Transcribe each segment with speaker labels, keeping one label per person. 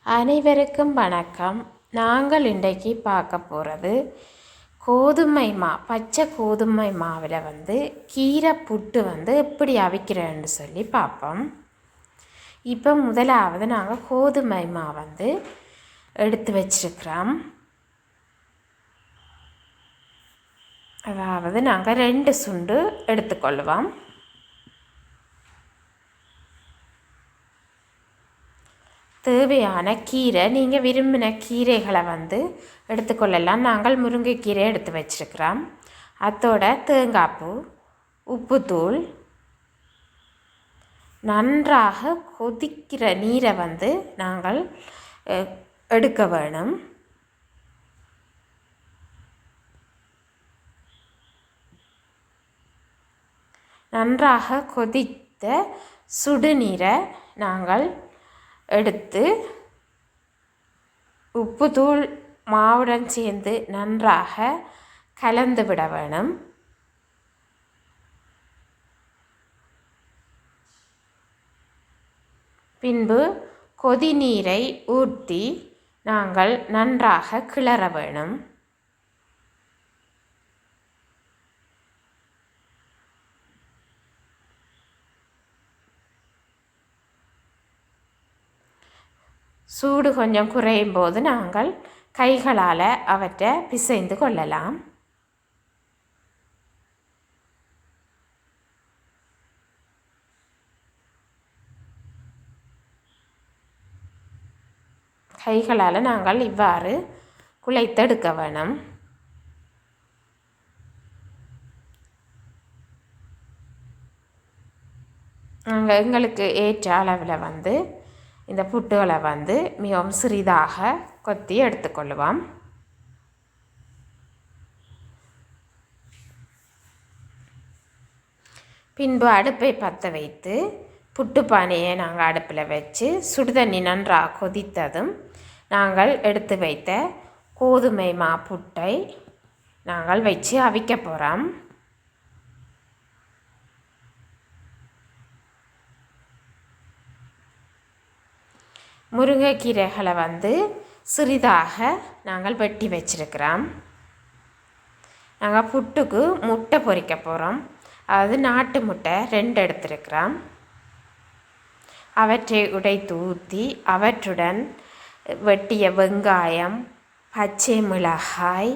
Speaker 1: அனைவருக்கும் வணக்கம். நாங்கள் இன்றைக்கு பார்க்க போகிறது பச்சை கோதுமை மாவில் கீரை புட்டு எப்படி அவிக்கிறேன்னு சொல்லி பார்ப்போம். இப்போ முதலாவது நாங்கள் கோதுமை மாவு எடுத்து வச்சிருக்கிறோம். அதாவது நாங்கள் 2 சுண்டு எடுத்துக்கொள்வோம். தேவையான கீரை நீங்கள் விரும்பின கீரைகளை எடுத்துக்கொள்ளலாம். நாங்கள் முருங்கைக்கீரை எடுத்து வச்சிருக்கிறோம். அதோட தேங்காய்ப்பூ, உப்புத்தூள், நன்றாக கொதிக்கிற நீரை நாங்கள் எடுக்க வேணும். நன்றாக கொதித்த சுடுநீரை நாங்கள் எடுத்து உப்புத்தூள் மாவுடன் சேர்ந்து நன்றாக கலந்து விட வேணும். பின்பு கொதி நீரை ஊற்றி நாங்கள் நன்றாக கிளற வேணும். சூடு கொஞ்சம் குறையும் போது நாங்கள் கைகளால் அவற்றை பிசைந்து கொள்ளலாம். கைகளால் நாங்கள் இவ்வாறு குழைத்தெடுக்க வேணும். நாங்கள் எங்களுக்கு ஏற்ற அளவில் இந்த புட்டுகளை மிகவும் சிறிதாக கொத்தி எடுத்துக்கொள்ளுவோம். பின்பு அடுப்பை பற்ற வைத்து புட்டு பானையை நாங்கள் அடுப்பில் வச்சு சுடுதண்ணி நன்றாக கொதித்ததும் நாங்கள் எடுத்து வைத்த கோதுமை மா புட்டை நாங்கள் வச்சு அவிக்க போகிறோம். முருங்கைக்கீரைகளை சிறிதாக நாங்கள் வெட்டி வச்சிருக்கிறோம். நாங்கள் புட்டுக்கு முட்டை பொரிக்க போகிறோம். அதாவது நாட்டு முட்டை 2 எடுத்துருக்கிறோம். அவற்றை உடைத்து ஊற்றி அவற்றுடன் வெட்டிய வெங்காயம், பச்சை மிளகாய்,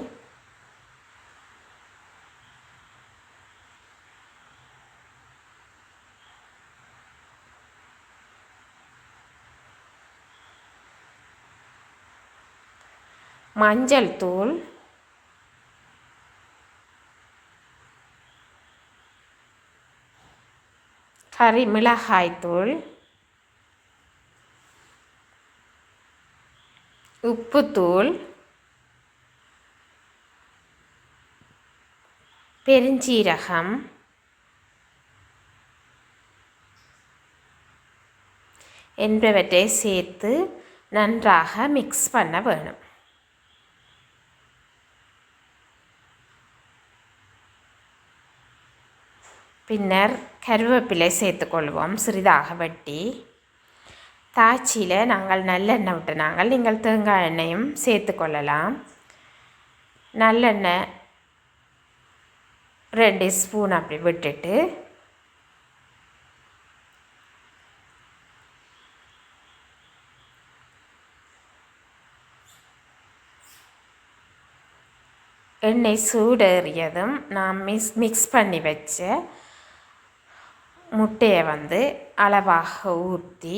Speaker 1: மஞ்சள் தூள், கறி மிளகாய் தூள், உப்புத்தூள், பெருஞ்சீரகம், என்பவற்றை சேர்த்து நன்றாக மிக்ஸ் பண்ண வேணும். பின்னர் கருவேப்பிலை சேர்த்துக்கொள்வோம் சிறிதாக வெட்டி. தாச்சியில் நாங்கள் நல்லெண்ணெய் விட்டு நீங்கள் தேங்காய் எண்ணெயும் சேர்த்துக்கொள்ளலாம். நல்லெண்ணெய் 2 ஸ்பூன் அப்படி விட்டுட்டு எண்ணெய் சூடேறியதும் நான் மிக்ஸ் பண்ணி வச்ச முட்டையை அளவாக ஊற்றி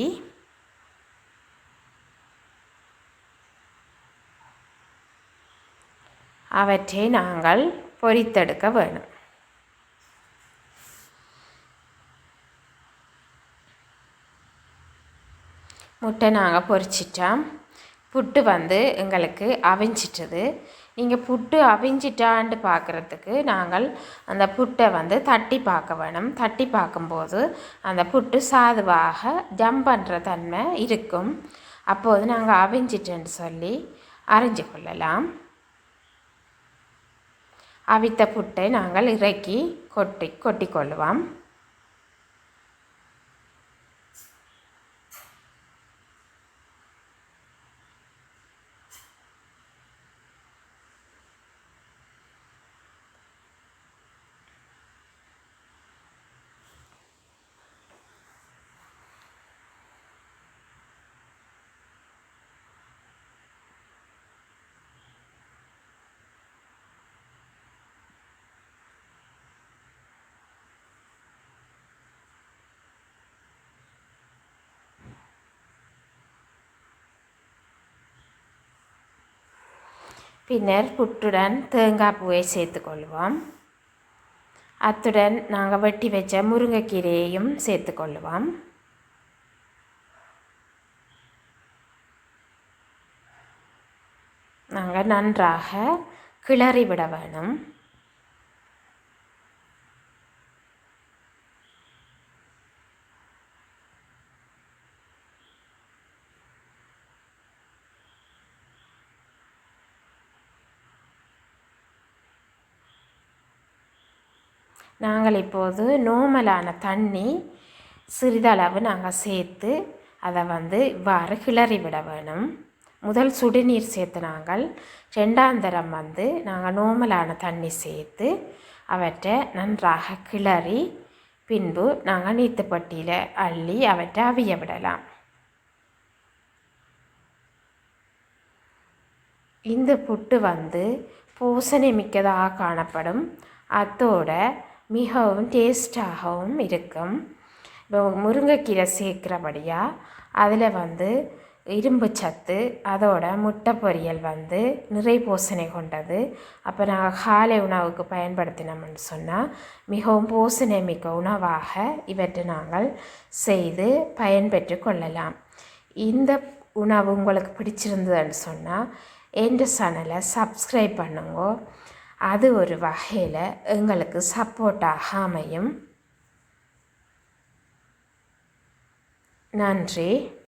Speaker 1: அவற்றை நாங்கள் பொரித்தெடுக்க வேணும். முட்டை நாங்கள் பொரிச்சிட்டோம். புட்டு எங்களுக்கு அவிஞ்சிட்டது. நீங்கள் புட்டு அவிஞ்சிட்டான்னு பார்க்குறதுக்கு நாங்கள் அந்த புட்டை தட்டி பார்க்க வேணும். தட்டி பார்க்கும்போது அந்த புட்டு சாதுவாக ஜம்ப் பண்ணுற தன்மை இருக்கும். அப்போது நாங்கள் அவிஞ்சிட்டேன்னு சொல்லி அறிஞ்சு கொள்ளலாம். அவித்த புட்டை நாங்கள் இறக்கி கொட்டி கொள்ளுவோம். பின்னர் புட்டுடன் தேங்காய் பூவை சேர்த்துக்கொள்வோம். அத்துடன் நாங்கள் வெட்டி வச்ச முருங்கைக்கீரையையும் சேர்த்துக்கொள்வோம். நாங்கள் நன்றாக கிளறி விட வேணும். நாங்கள் இப்போது நோமலான தண்ணி சிறிதளவு நாங்கள் சேர்த்து அதை இவ்வாறு கிளறி விட வேணும். முதல் சுடுநீர் சேர்த்து நாங்கள் 2ஆம் தரம் நாங்கள் நோமலான தண்ணி சேர்த்து அவற்றை நன்றாக கிளறி பின்பு நாங்கள் நீத்துப்பட்டியில் அள்ளி அவற்றை அவிய விடலாம். இந்த புட்டு பூசணி மிக்கதாக காணப்படும். அதோட மிகவும் டேஸ்டாகவும் இருக்கும். இப்போ முருங்கைக்கீரை சேர்க்கிறபடியாக அதில் இரும்பு சத்து, அதோட முட்டை பொரியல் நிறை போசனை கொண்டது. அப்போ நாங்கள் காலை உணவுக்கு பயன்படுத்தினோம்னு சொன்னால் மிகவும் போசனை மிக்க உணவாக இவற்றை நாங்கள் செய்து பயன்பெற்று கொள்ளலாம். இந்த உணவு உங்களுக்கு பிடிச்சிருந்ததுன்னு சொன்னால் என் சேனலை சப்ஸ்கிரைப் பண்ணுங்க. அது ஒரு வகையில் எங்களுக்கு சப்போர்ட்டாக அமையும். நன்றி.